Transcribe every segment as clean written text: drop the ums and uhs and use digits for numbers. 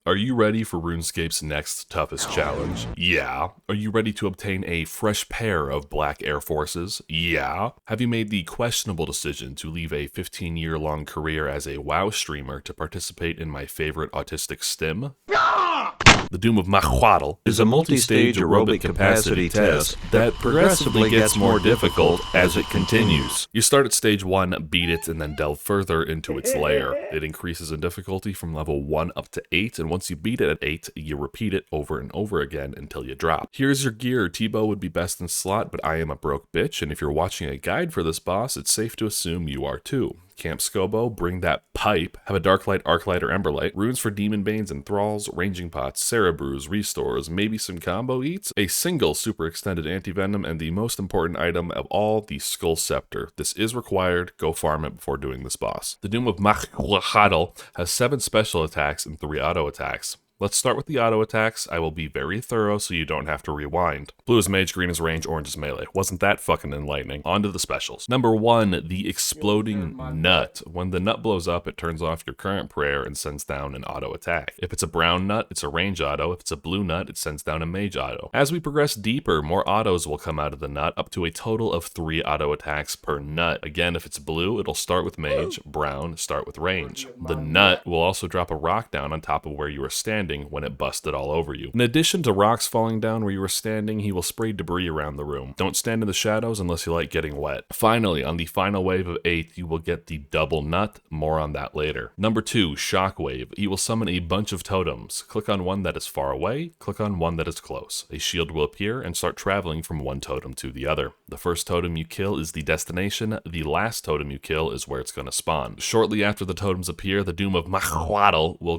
Are you ready for RuneScape's next toughest challenge? Yeah. Are you ready to obtain a fresh pair of black Air Forces? Yeah. Have you made the questionable decision to leave a 15-year-long career as a WoW streamer to participate in my favorite autistic stim? The Doom of Mokhaiotl is a multi-stage aerobic capacity test that progressively gets more difficult as it continues. You start at stage 1, beat it, and then delve further into its lair. It increases in difficulty from level 1 up to 8, and once you beat it at 8, you repeat it over and over again until you drop. Here's your gear. Tebow would be best in slot, but I am a broke bitch, and if you're watching a guide for this boss, it's safe to assume you are too. Camp Scobo, bring that pipe, have a Darklight, Arclight, or Emberlight, runes for Demon Banes and Thralls, Ranging Pots, Cerebrews, Restores, maybe some combo eats, a single super extended antivenom, and the most important item of all, the Skull Scepter. This is required, go farm it before doing this boss. The Doom of Mokhaiotl has 7 special attacks and 3 auto attacks. Let's start with the auto attacks. I will be very thorough so you don't have to rewind. Blue is mage, green is range, orange is melee. Wasn't that fucking enlightening? On to the specials. Number 1, the exploding nut. When the nut blows up, it turns off your current prayer and sends down an auto attack. If it's a brown nut, it's a range auto. If it's a blue nut, it sends down a mage auto. As we progress deeper, more autos will come out of the nut, up to a total of 3 auto attacks per nut. Again, if it's blue, it'll start with mage, brown, start with range. The nut will also drop a rock down on top of where you are standing when it busted all over you. In addition to rocks falling down where you were standing, he will spray debris around the room. Don't stand in the shadows unless you like getting wet. Finally, on the final wave of 8, you will get the double nut. More on that later. Number 2, Shockwave. He will summon a bunch of totems. Click on one that is far away, click on one that is close. A shield will appear and start traveling from one totem to the other. The first totem you kill is the destination. The last totem you kill is where it's going to spawn. Shortly after the totems appear, the Doom of Mokhaiotl will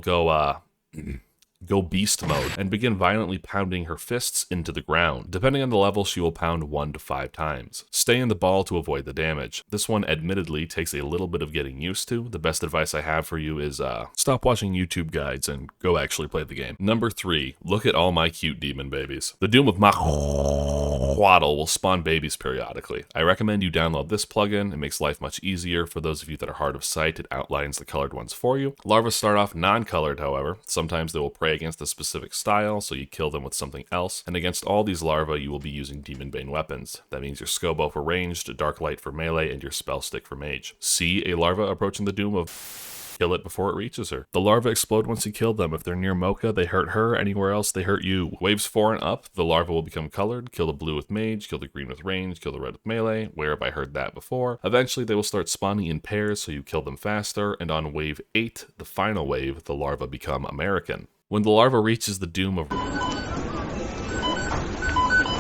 go beast mode and begin violently pounding her fists into the ground. Depending on the level, she will pound 1 to 5 times. Stay in the ball to avoid the damage. This one admittedly takes a little bit of getting used to. The best advice I have for you is stop watching YouTube guides and go actually play the game. Number 3, look at all my cute demon babies. The Doom of Mokhaiotl will spawn babies periodically. I recommend you download this plugin. It makes life much easier. For those of you that are hard of sight, it outlines the colored ones for you. Larvae start off non-colored, however. Sometimes they will prey against a specific style, so you kill them with something else. And against all these larvae, you will be using Demon Bane weapons. That means your Scobo for ranged, Darklight for melee, and your Spell Stick for mage. See a larva approaching the Doom of... kill it before it reaches her. The larvae explode once you kill them. If they're near Mocha, they hurt her. Anywhere else, they hurt you. Waves 4 and up, the larva will become colored. Kill the blue with mage, kill the green with range, kill the red with melee. Where have I heard that before? Eventually, they will start spawning in pairs, so you kill them faster. And on wave 8, the final wave, the larvae become American. When the larva reaches the Doom of...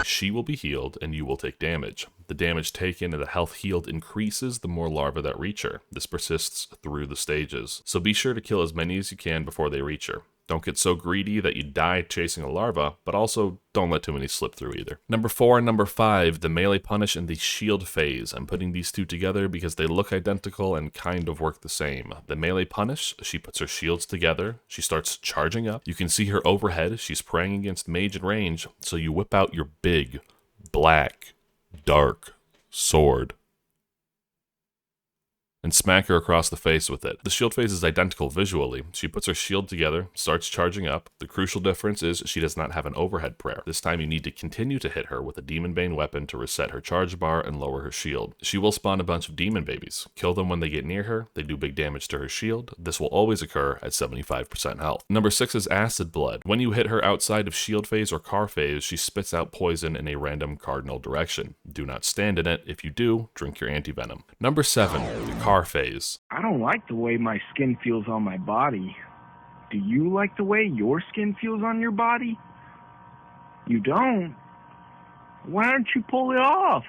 she will be healed and you will take damage. The damage taken and the health healed increases the more larvae that reach her. This persists through the stages. So be sure to kill as many as you can before they reach her. Don't get so greedy that you die chasing a larva, but also don't let too many slip through either. Number 4 and number 5, the melee punish and the shield phase. I'm putting these two together because they look identical and kind of work the same. The melee punish, she puts her shields together, she starts charging up. You can see her overhead, she's praying against mage and range, so you whip out your big, black, dark sword and smack her across the face with it. The shield phase is identical visually. She puts her shield together, starts charging up. The crucial difference is she does not have an overhead prayer. This time you need to continue to hit her with a Demon Bane weapon to reset her charge bar and lower her shield. She will spawn a bunch of demon babies. Kill them when they get near her. They do big damage to her shield. This will always occur at 75% health. Number 6 is Acid Blood. When you hit her outside of shield phase or car phase, she spits out poison in a random cardinal direction. Do not stand in it. If you do, drink your antivenom. Number 7, the car phase. I don't like the way my skin feels on my body. Do you like the way your skin feels on your body? You don't? Why don't you pull it off?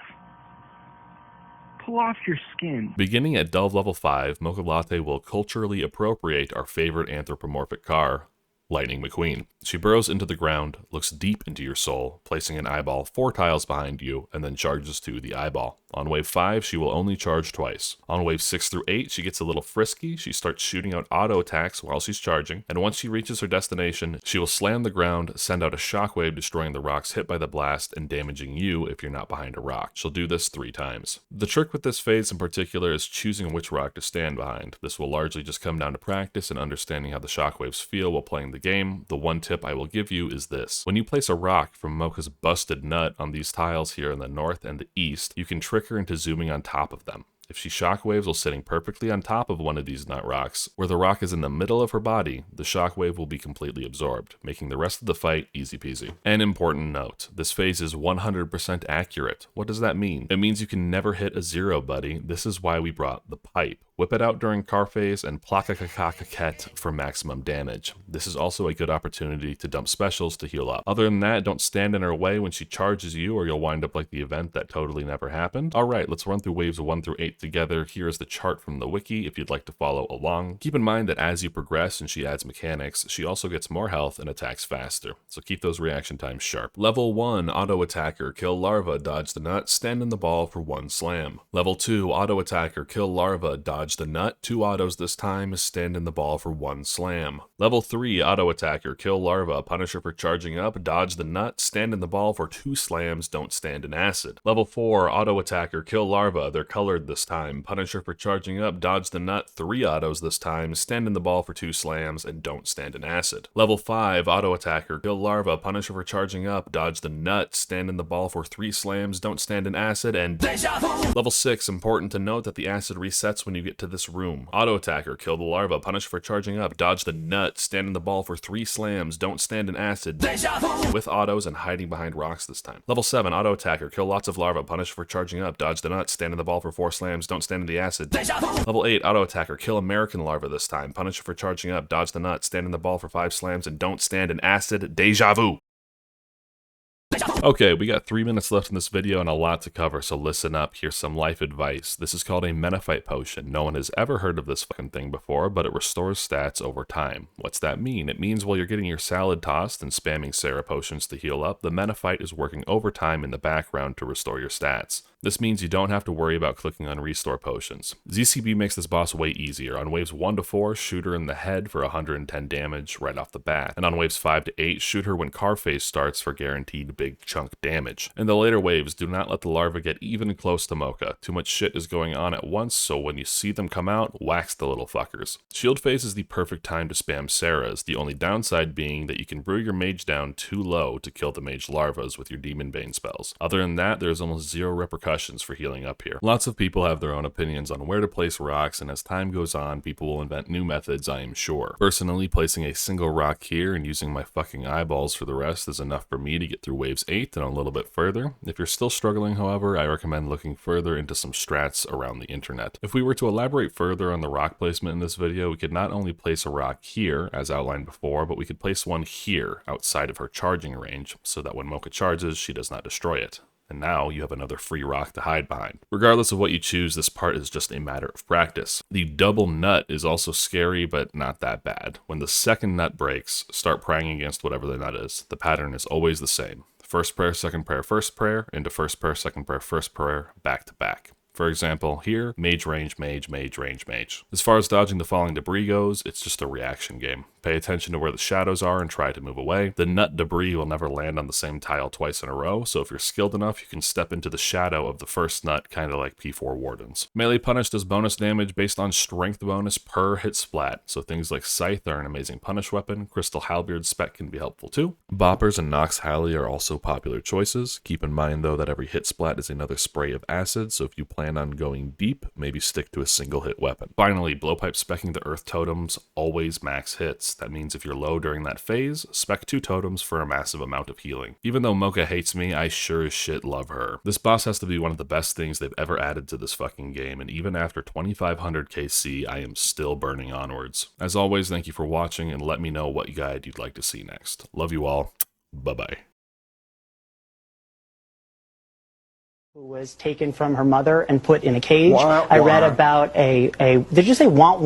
Pull off your skin. Beginning at Delve level 5, Mokhaiotl will culturally appropriate our favorite anthropomorphic car, Lightning McQueen. She burrows into the ground, looks deep into your soul, placing an eyeball 4 tiles behind you, and then charges to the eyeball. On wave 5, she will only charge twice. On wave 6 through 8, she gets a little frisky. She starts shooting out auto attacks while she's charging, and once she reaches her destination, she will slam the ground, send out a shockwave, destroying the rocks hit by the blast and damaging you if you're not behind a rock. She'll do this 3 times. The trick with this phase in particular is choosing which rock to stand behind. This will largely just come down to practice and understanding how the shockwaves feel while playing the game. The one tip I will give you is this. When you place a rock from Mocha's busted nut on these tiles here in the north and the east, you can trick her into zooming on top of them. If she shockwaves while sitting perfectly on top of one of these nut rocks, where the rock is in the middle of her body, the shockwave will be completely absorbed, making the rest of the fight easy peasy. An important note, this phase is 100% accurate. What does that mean? It means you can never hit a 0, buddy. This is why we brought the pipe. Whip it out during car phase and plaka-ka-ka-ka-ket for maximum damage. This is also a good opportunity to dump specials to heal up. Other than that, don't stand in her way when she charges you or you'll wind up like the event that totally never happened. Alright, let's run through waves 1 through 8 together. Here is the chart from the wiki if you'd like to follow along. Keep in mind that as you progress and she adds mechanics, she also gets more health and attacks faster. So keep those reaction times sharp. Level 1, Auto Attacker, kill larva, dodge the nut, stand in the ball for 1 slam. Level 2, Auto Attacker, kill larva, dodge the nut, 2 autos this time, stand in the ball for 1 slam. Level 3, Auto Attacker, kill larva, punish her for charging up, dodge the nut, stand in the ball for 2 slams, don't stand in acid. Level 4, Auto Attacker, kill larva, they're colored this time, punish her for charging up, dodge the nut, 3 autos this time, stand in the ball for 2 slams, and don't stand in acid. Level 5, Auto Attacker, kill larva, punish her for charging up, dodge the nut, stand in the ball for 3 slams, don't stand in acid, and Level 6, important to note that the acid resets when you get to this room. Auto Attacker, kill the larva, punish for charging up, dodge the nut, stand in the ball for 3 slams, don't stand in acid, with autos and hiding behind rocks this time. Level 7, Auto Attacker, kill lots of larva, punish for charging up, dodge the nut, stand in the ball for 4 slams, don't stand in the acid. Level 8, Auto Attacker, kill American larva this time, punish for charging up, dodge the nut, stand in the ball for 5 slams, and don't stand in acid. Deja vu! Okay, we got 3 minutes left in this video and a lot to cover, so listen up. Here's some life advice. This is called a Menophyte potion. No one has ever heard of this fucking thing before, but it restores stats over time. What's that mean? It means while you're getting your salad tossed and spamming Sarah potions to heal up, the Menophyte is working overtime in the background to restore your stats. This means you don't have to worry about clicking on restore potions. ZCB makes this boss way easier. On waves 1 to 4, shoot her in the head for 110 damage right off the bat. And on waves 5 to 8, shoot her when car phase starts for guaranteed big chunk damage. In the later waves, do not let the larva get even close to Mocha. Too much shit is going on at once, so when you see them come out, wax the little fuckers. Shield phase is the perfect time to spam Sarahs, the only downside being that you can brew your mage down too low to kill the mage larvas with your Demon Bane spells. Other than that, there's almost zero repercussions for healing up here. Lots of people have their own opinions on where to place rocks, and as time goes on, people will invent new methods, I am sure. Personally, placing a single rock here and using my fucking eyeballs for the rest is enough for me to get through waves 8 and a little bit further. If you're still struggling, however, I recommend looking further into some strats around the internet. If we were to elaborate further on the rock placement in this video, we could not only place a rock here, as outlined before, but we could place one here, outside of her charging range, so that when Mocha charges, she does not destroy it. And now you have another free rock to hide behind. Regardless of what you choose, this part is just a matter of practice. The double nut is also scary, but not that bad. When the second nut breaks, start praying against whatever the nut is. The pattern is always the same. First prayer, second prayer, first prayer, into first prayer, second prayer, first prayer, back to back. For example, here, mage range, mage, mage range, mage. As far as dodging the falling debris goes, it's just a reaction game. Pay attention to where the shadows are and try to move away. The nut debris will never land on the same tile twice in a row, so if you're skilled enough, you can step into the shadow of the first nut, kinda like P4 Wardens. Melee punish does bonus damage based on strength bonus per hit splat, so things like Scythe are an amazing punish weapon. Crystal Halberd spec can be helpful too. Boppers and Nox Halley are also popular choices. Keep in mind though that every hit splat is another spray of acid, so if you plan on going deep, maybe stick to a single hit weapon. Finally, blowpipe specking the earth totems always max hits. That means if you're low during that phase, spec 2 totems for a massive amount of healing. Even though Mocha hates me, I sure as shit love her. This boss has to be one of the best things they've ever added to this fucking game, and even after 2500 KC, I am still burning onwards. As always, thank you for watching, and let me know what guide you'd like to see next. Love you all. Bye-bye. Who was taken from her mother and put in a cage. I read about did you say want